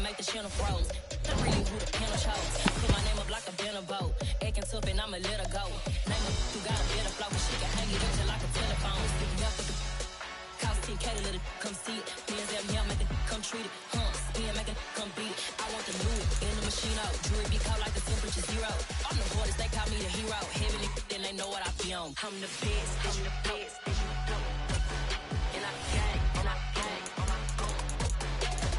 make the channel froze. I'm really who the piano chose. Put my name up like a banner boat. Acting tough and I'ma let her go. Name her who got a better flow, but she can hang it up just like a telephone. Sticking up with the cost 10K to let it come see it. Me and them here make it come treat it. Spin make it come beat it. I want the new in the machine out. Jewelry be cold like the temperature zero. I'm the boys, they call me the hero. Heavy then they know what I be on. I'm the best, I'm the best. And I gang, and I gang.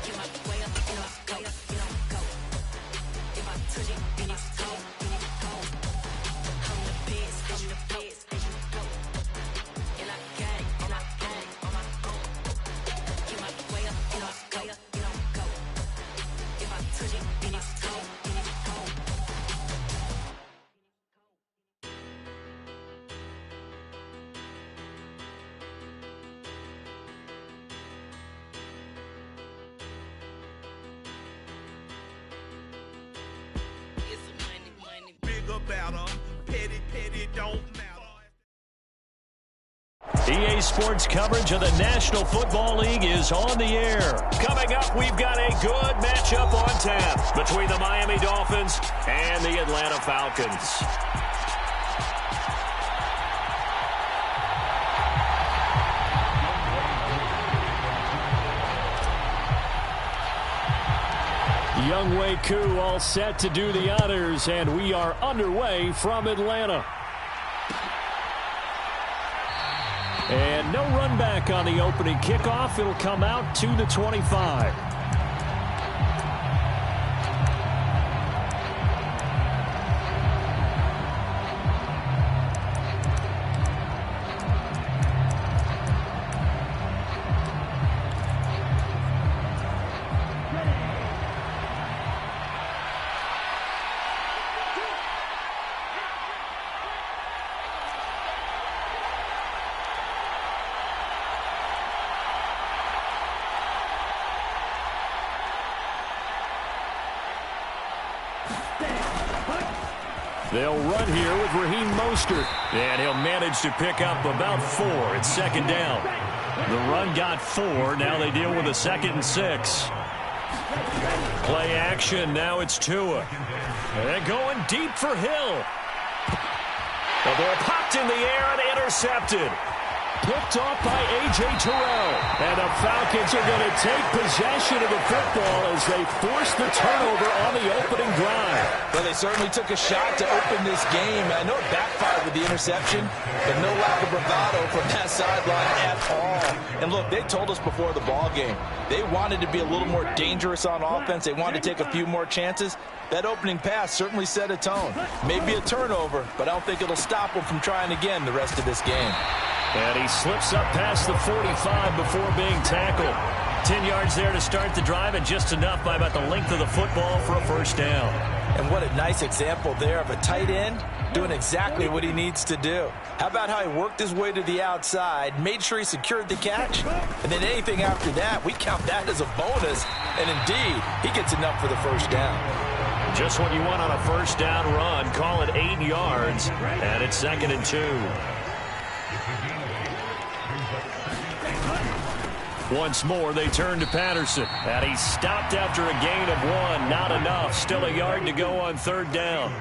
Get my way up, and I go, and I go. If I touch it, then it's cold, then it's cold. I'm the best, I'm the best. And I gang, and I gang. Get my way up, and I go, and I go. If I touch it, then it's cold, then it's cold. About them. Petty, don't matter. EA Sports coverage of the National Football League is on the air. Coming up, we've got a good matchup on tap between the Miami Dolphins and the Atlanta Falcons. Younghoe Koo all set to do the honors, and we are underway from Atlanta. And no run back on the opening kickoff. It'll come out to the 25. They'll run here with Raheem Mostert, and he'll manage to pick up about 4. It's second down. The run got 4. Now they deal with a 2nd and 6. Play action. Now it's Tua. And going deep for Hill. The ball popped in the air and intercepted. Picked off by A.J. Terrell. And the Falcons are going to take possession of the football as they force the turnover on the opening drive. Well, they certainly took a shot to open this game. I know it backfired with the interception, but no lack of bravado from that sideline at all. And look, they told us before the ball game, they wanted to be a little more dangerous on offense. They wanted to take a few more chances. That opening pass certainly set a tone. Maybe a turnover, but I don't think it'll stop them from trying again the rest of this game. And he slips up past the 45 before being tackled. 10 yards there to start the drive, and just enough by about the length of the football for a first down. And what a nice example there of a tight end doing exactly what he needs to do. How about how he worked his way to the outside, made sure he secured the catch, and then anything after that, we count that as a bonus. And indeed, he gets enough for the first down. Just what you want on a first down run. Call it 8 yards, and it's 2nd and 2. Once more, they turn to Patterson. And he stopped after a gain of 1. Not enough. Still a yard to go on 3rd down.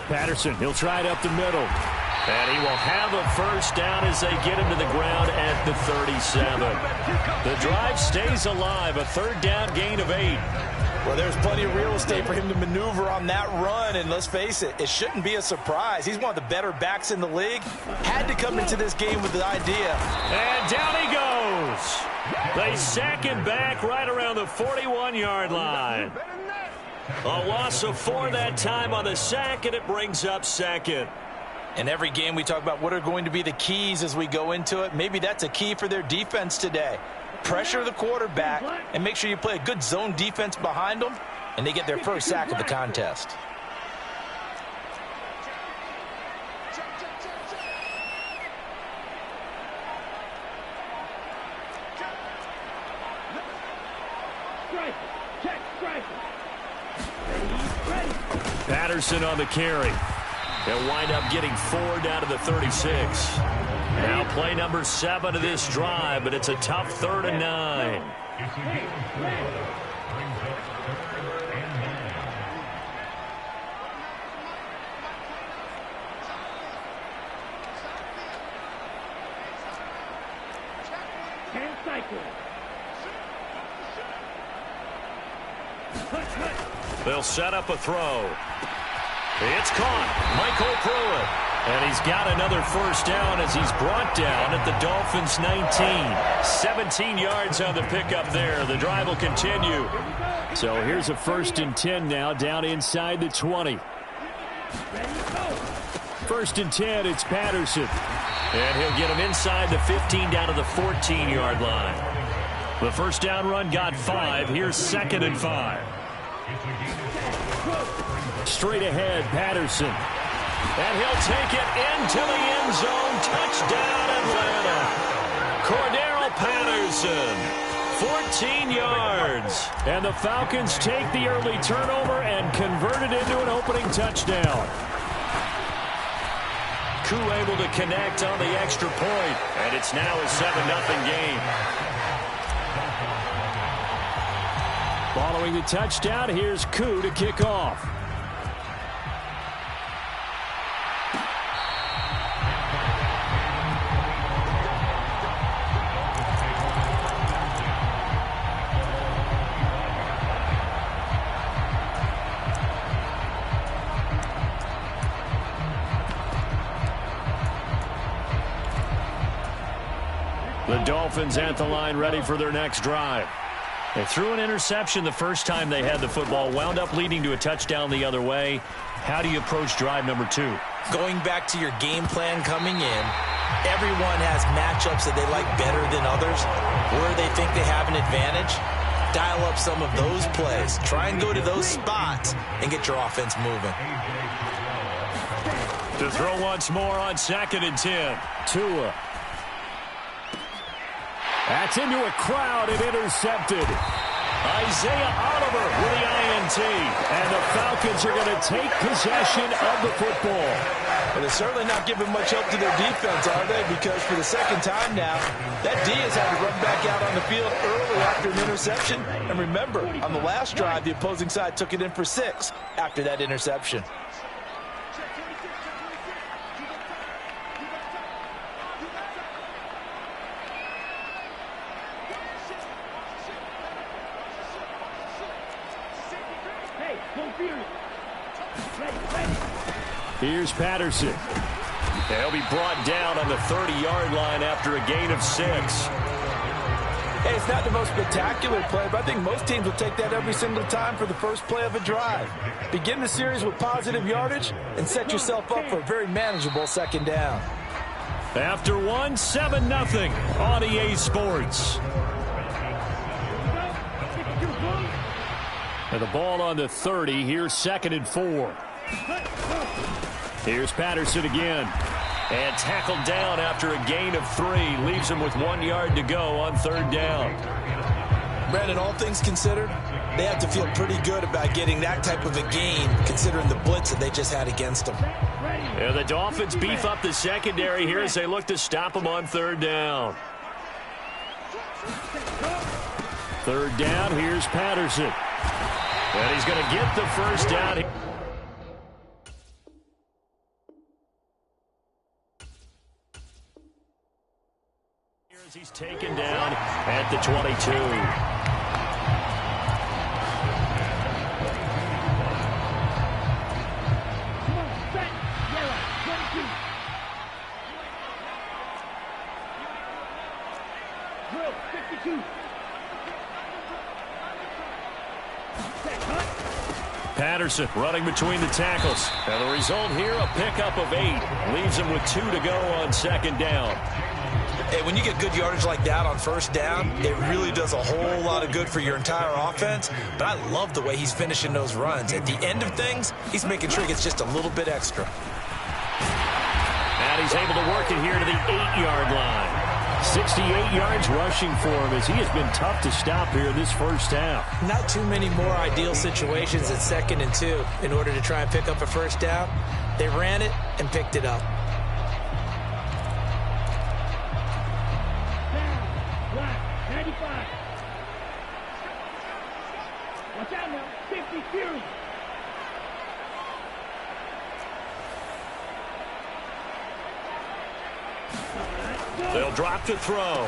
Patterson, he'll try it up the middle. And he will have a first down as they get him to the ground at the 37. The drive stays alive. A 3rd down gain of 8. Well, there's plenty of real estate for him to maneuver on that run, and let's face it, it shouldn't be a surprise. He's one of the better backs in the league. Had to come into this game with the idea. And down he goes. They sack him back right around the 41-yard line. A loss of 4 that time on the sack, and it brings up 2nd. In every game we talk about what are going to be the keys as we go into it. Maybe that's a key for their defense today. Pressure the quarterback and make sure you play a good zone defense behind them, and they get their first sack of the contest. Patterson on the carry. They'll wind up getting 4 down to the 36. Now Play number 7 of this drive, but it's a tough 3rd and 9. They'll set up a throw. It's caught. Michael Pruitt. And he's got another first down as he's brought down at the Dolphins' 19. 17 yards on the pickup there. The drive will continue. So here's a 1st and 10 now, down inside the 20. 1st and 10, it's Patterson. And he'll get him inside the 15 down to the 14-yard line. The first down run got 5. Here's 2nd and 5. Straight ahead, Patterson. And he'll take it into the end zone. Touchdown, Atlanta. Cordero Patterson, 14 yards. And the Falcons take the early turnover and convert it into an opening touchdown. Koo able to connect on the extra point. And it's now a 7-0 game. Following the touchdown, here's Koo to kick off. The Dolphins at the line, ready for their next drive. They threw an interception the first time they had the football, wound up leading to a touchdown the other way. How do you approach drive number 2? Going back to your game plan coming in, everyone has matchups that they like better than others, where they think they have an advantage. Dial up some of those plays. Try and go to those spots and get your offense moving. To throw once more on 2nd and 10. Tua. That's into a crowd and intercepted. Isaiah Oliver with the INT. And the Falcons are going to take possession of the football. And they're certainly not giving much help to their defense, are they? Because for the second time now, that D has had to run back out on the field early after an interception. And remember, on the last drive, the opposing side took it in for 6 after that interception. Here's Patterson. They'll be brought down on the 30-yard line after a gain of 6. Hey, it's not the most spectacular play, but I think most teams will take that every single time for the first play of a drive. Begin the series with positive yardage and set yourself up for a very manageable 2nd down. After 1, 7-0 on EA Sports. And the ball on the 30. Here's 2nd and 4. Here's Patterson again. And tackled down after a gain of 3. Leaves him with 1 yard to go on 3rd down. Brandon, all things considered, they have to feel pretty good about getting that type of a gain, considering the blitz that they just had against them. And the Dolphins beef up the secondary here as they look to stop them on 3rd down. 3rd down, here's Patterson. And he's going to get the first down. He's taken down at the 22. Patterson running between the tackles. And the result here, a pickup of 8. Leaves him with 2 to go on 2nd down. Hey, when you get good yardage like that on 1st down, it really does a whole lot of good for your entire offense. But I love the way he's finishing those runs. At the end of things, he's making sure he gets just a little bit extra. And he's able to work it here to the 8-yard line. 68 yards rushing for him as he has been tough to stop here in this first half. Not too many more ideal situations at 2nd and 2 in order to try and pick up a 1st down. They ran it and picked it up. They'll drop to throw.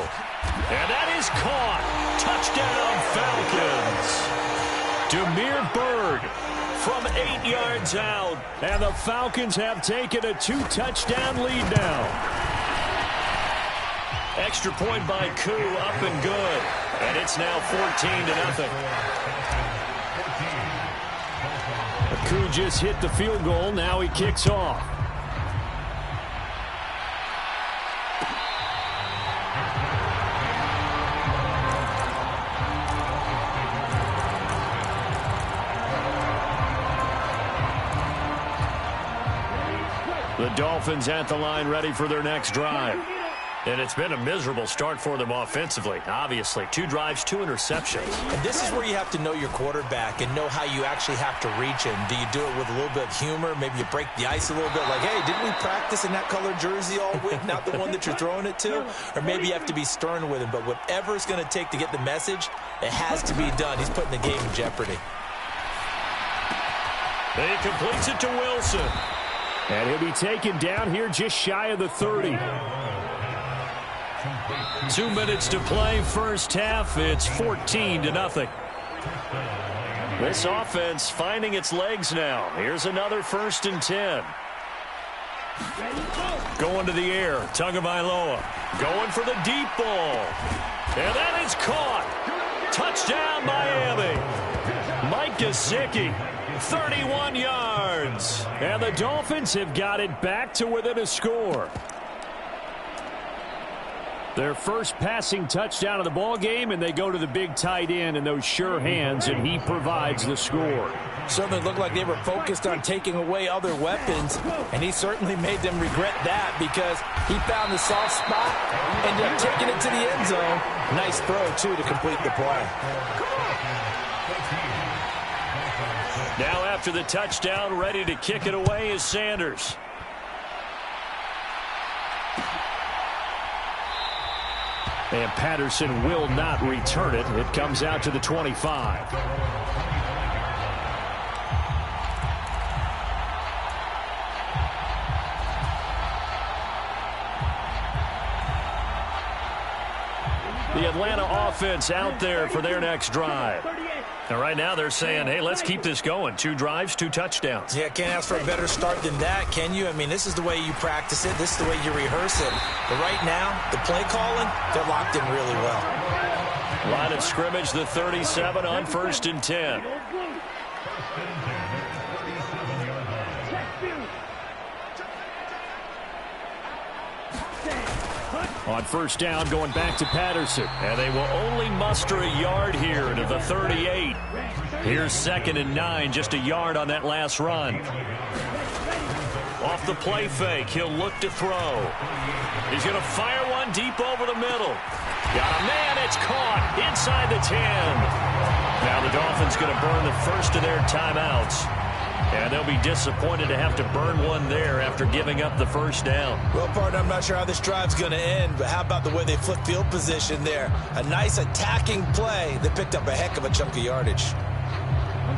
And that is caught. Touchdown, Falcons. Damiere Byrd from 8 yards out. And the Falcons have taken a 2-touchdown lead now. Extra point by Koo, up and good. And it's now 14-0. Koo just hit the field goal. Now he kicks off. The Dolphins at the line, ready for their next drive. And it's been a miserable start for them offensively. Obviously, 2 drives, 2 interceptions. And this is where you have to know your quarterback and know how you actually have to reach him. Do you do it with a little bit of humor? Maybe you break the ice a little bit, like, hey, didn't we practice in that color jersey all week, not the one that you're throwing it to? Or maybe you have to be stern with him. But whatever it's going to take to get the message, it has to be done. He's putting the game in jeopardy. He completes it to Wilson. And he'll be taken down here just shy of the 30. 2 minutes to play, first half. It's 14-0. This offense finding its legs now. Here's another 1st and 10. Going to the air, Tagovailoa. Going for the deep ball. And that is caught. Touchdown, Miami. Mike Gesicki, 31 yards. And the Dolphins have got it back to within a score. Their first passing touchdown of the ball game, and they go to the big tight end in those sure hands, and he provides the score. Certainly looked like they were focused on taking away other weapons, and he certainly made them regret that because he found the soft spot, ended up taking it to the end zone. Nice throw, too, to complete the play. Now after the touchdown, ready to kick it away is Sanders. And Patterson will not return it. It comes out to the 25. The Atlanta offense out there for their next drive. And right now they're saying, hey, let's keep this going. 2 drives, 2 touchdowns. Yeah, can't ask for a better start than that, can you? I mean, this is the way you practice it. This is the way you rehearse it. But right now, the play calling, they're locked in really well. Line of scrimmage, the 37 on 1st and 10. On first down, going back to Patterson. And they will only muster a yard here to the 38. Here's 2nd and 9, just a yard on that last run. Off the play fake, he'll look to throw. He's going to fire one deep over the middle. Got a man, it's caught inside the 10. Now the Dolphins going to burn the first of their timeouts. And they'll be disappointed to have to burn one there after giving up the first down. Well, partner, I'm not sure how this drive's going to end, but how about the way they flipped field position there? A nice attacking play that picked up a heck of a chunk of yardage.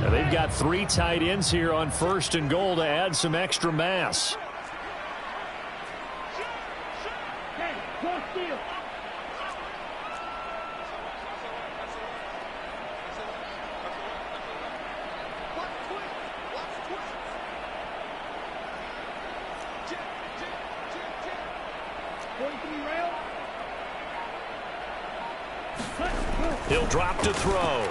Now they've got 3 tight ends here on 1st and goal to add some extra mass. He'll drop to throw.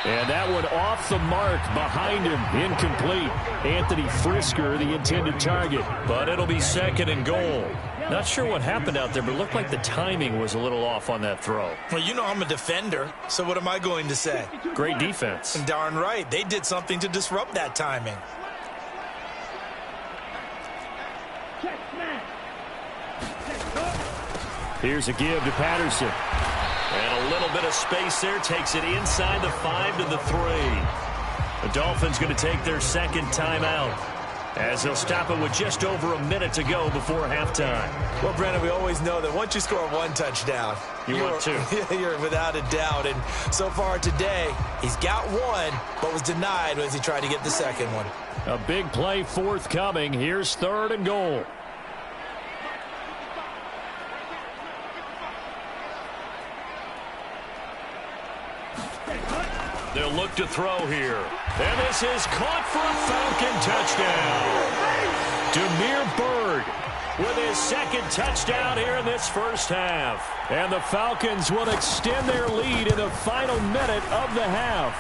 And that one off the mark behind him. Incomplete. Anthony Frisker, the intended target. But it'll be 2nd and goal. Not sure what happened out there, but it looked like the timing was a little off on that throw. Well, you know I'm a defender, so what am I going to say? Great defense. And darn right. They did something to disrupt that timing. Here's a give to Patterson. And a little bit of space there. Takes it inside the 5 to the 3. The Dolphins going to take their 2nd timeout. as they'll stop it with just over a minute to go before halftime. Well, Brandon, we always know that once you score one touchdown, you're two. You're without a doubt. And so far today, he's got one, but was denied as he tried to get the second one. A big play forthcoming. Here's 3rd and goal. They'll look to throw here. And this is caught for a Falcon touchdown. Damiere Byrd with his 2nd touchdown here in this first half. And the Falcons will extend their lead in the final minute of the half.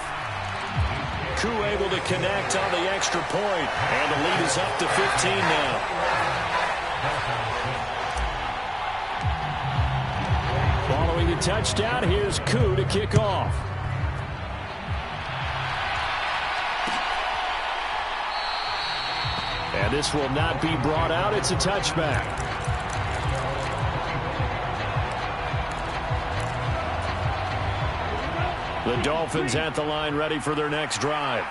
Koo able to connect on the extra point. And the lead is up to 15 now. Following the touchdown, here's Koo to kick off. And this will not be brought out. It's a touchback. The Dolphins at the line ready for their next drive.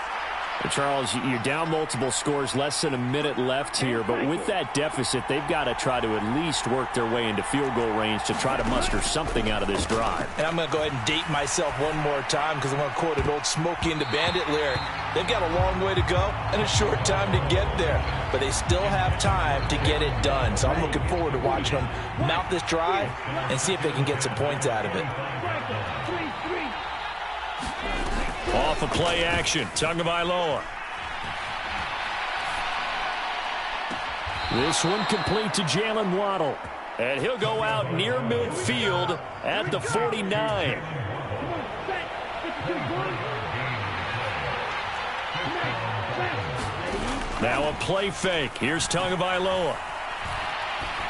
Charles, you're down multiple scores, less than a minute left here, but with that deficit, they've got to try to at least work their way into field goal range to try to muster something out of this drive. And I'm going to go ahead and date myself one more time because I'm going to quote an old Smokey and the Bandit lyric. They've got a long way to go and a short time to get there, but they still have time to get it done. So I'm looking forward to watching them mount this drive and see if they can get some points out of it. Off of play action, Tagovailoa. This one complete to Jalen Waddle. And he'll go out near midfield at the 49. Now a play fake. Here's Tagovailoa.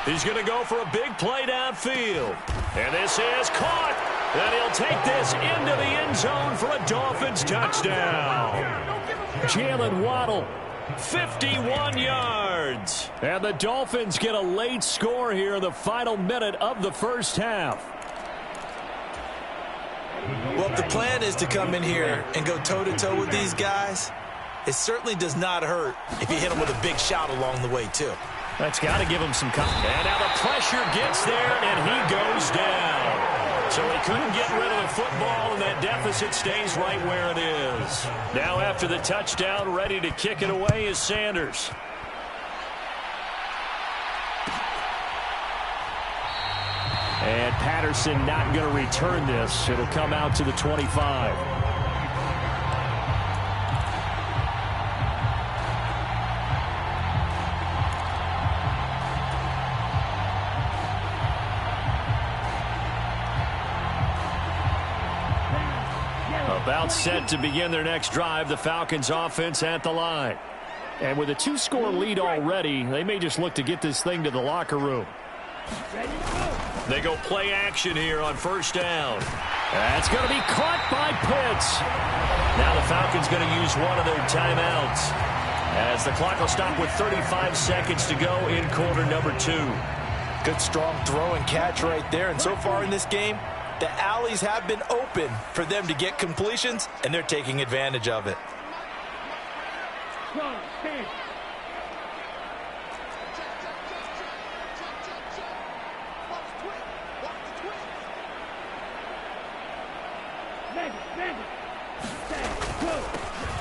He's going to go for a big play downfield. And this is caught. And he'll take this into the end zone for a Dolphins touchdown. Jalen Waddle, 51 yards. And the Dolphins get a late score here in the final minute of the first half. Well, if the plan is to come in here and go toe-to-toe with these guys, it certainly does not hurt if you hit them with a big shout along the way, too. That's got to give him some confidence. And now the pressure gets there, and he goes down. So he couldn't get rid of the football, and that deficit stays right where it is. Now after the touchdown, ready to kick it away is Sanders. And Patterson not going to return this. It'll come out to the 25. About set to begin their next drive, the Falcons offense at the line. And with a 2-score lead already, they may just look to get this thing to the locker room. They go play action here on first down. That's going to be caught by Pitts. Now the Falcons going to use one of their timeouts as the clock will stop with 35 seconds to go in quarter number 2. Good strong throw and catch right there. And so far in this game, the alleys have been open for them to get completions, and they're taking advantage of it.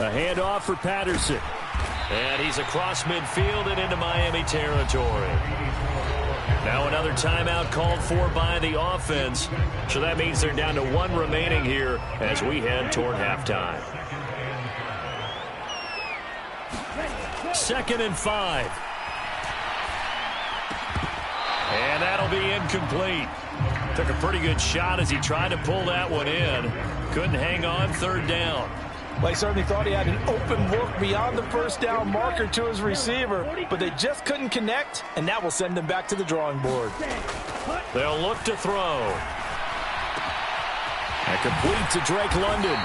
A handoff for Patterson. And he's across midfield and into Miami territory. Now another timeout called for by the offense. So that means they're down to 1 remaining here as we head toward halftime. 2nd and 5. And that'll be incomplete. Took a pretty good shot as he tried to pull that one in. Couldn't hang on, 3rd down. Well, he certainly thought he had an open look beyond the first down marker to his receiver, but they just couldn't connect, and that will send them back to the drawing board. They'll look to throw. And complete to Drake London.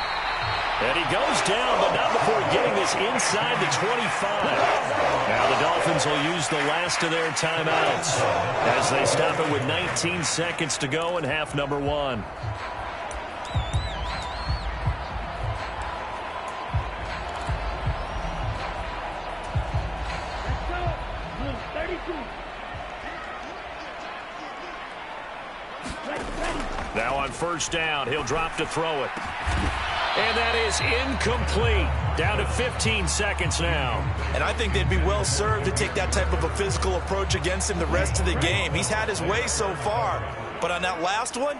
And he goes down, but not before getting this inside the 25. Now the Dolphins will use the last of their timeouts as they stop it with 19 seconds to go in half number 1. Now on first down, he'll drop to throw it. And that is incomplete. Down to 15 seconds now. And I think they'd be well served to take that type of a physical approach against him the rest of the game. He's had his way so far, but on that last one,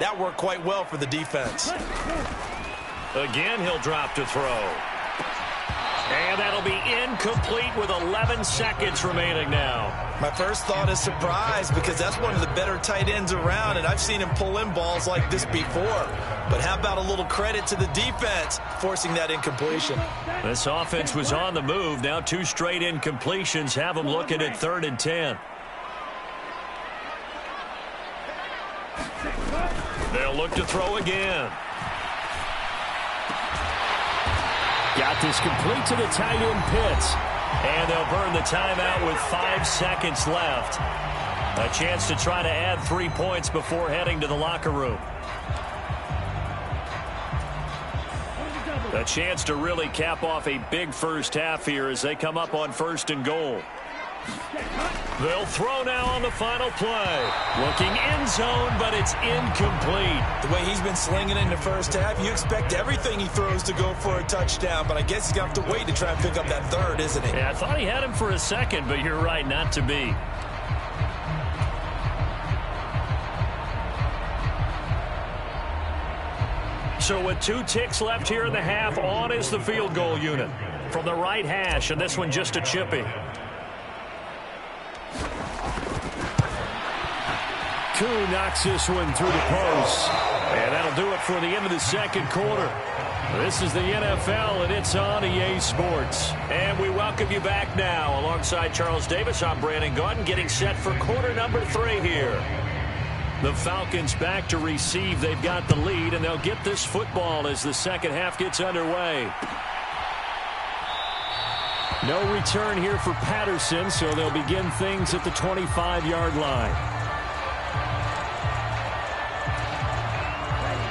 that worked quite well for the defense. Again, he'll drop to throw. And that'll be incomplete with 11 seconds remaining now. My first thought is surprise, because that's one of the better tight ends around, and I've seen him pull in balls like this before. But how about a little credit to the defense forcing that incompletion? This offense was on the move. Now 2 straight incompletions have them looking at 3rd and 10. They'll look to throw again. Got this complete to the tight end Pitts. And they'll burn the timeout with 5 seconds left. A chance to try to add 3 points before heading to the locker room. A chance to really cap off a big first half here as they come up on 1st and goal. They'll throw now on the final play. Looking end zone, but it's incomplete. The way he's been slinging in the first half, you expect everything he throws to go for a touchdown, but I guess he's going to have to wait to try and pick up that 3rd, isn't he? Yeah, I thought he had him for a second, but you're right, not to be. So with 2 ticks left here in the half, on is the field goal unit. From the right hash, and this one just a chippy. Koo knocks this one through the post. And that'll do it for the end of the 2nd quarter. This is the NFL, and it's on EA Sports. And we welcome you back now. Alongside Charles Davis, I'm Brandon Gaudin, getting set for quarter number 3 here. The Falcons back to receive. They've got the lead, and they'll get this football as the second half gets underway. No return here for Patterson, so they'll begin things at the 25-yard line.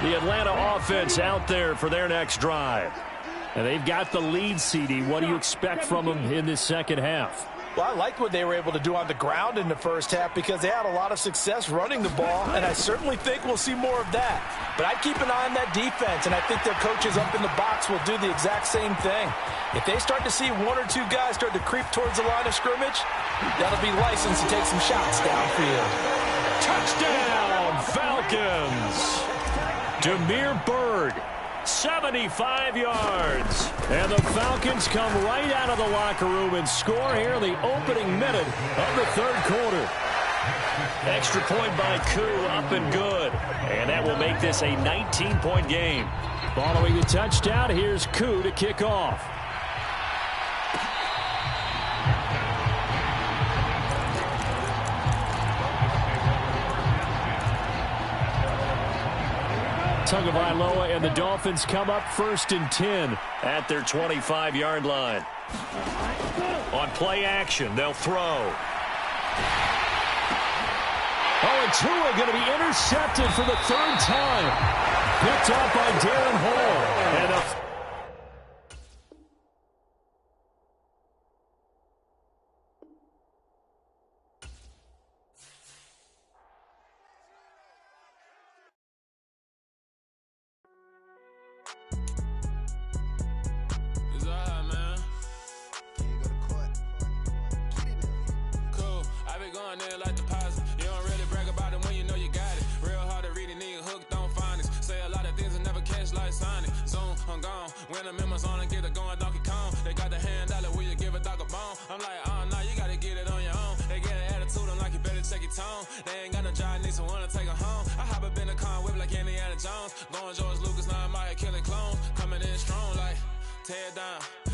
The Atlanta offense out there for their next drive. And they've got the lead, CD. What do you expect from them in this second half? Well, I liked what they were able to do on the ground in the first half because they had a lot of success running the ball, and I certainly think we'll see more of that. But I'd keep an eye on that defense, and I think their coaches up in the box will do the exact same thing. If they start to see 1 or 2 guys start to creep towards the line of scrimmage, that'll be licensed to take some shots downfield. Touchdown, Falcons! Damiere Byrd, 75 yards. And the Falcons come right out of the locker room and score here in the opening minute of the 3rd quarter. Extra point by Koo, up and good. And that will make this a 19-point game. Following the touchdown, here's Koo to kick off. Tagovailoa and the Dolphins come up 1st and 10 at their 25-yard line. On play action, they'll throw. Oh, and Tua going to be intercepted for the 3rd time. Picked up by Darren Hall. And a They ain't got no job, need someone to take her home. I hop up in the car, whip like Indiana Jones. Going George Lucas, now I'm out here killing clones. Coming in strong like, tear down.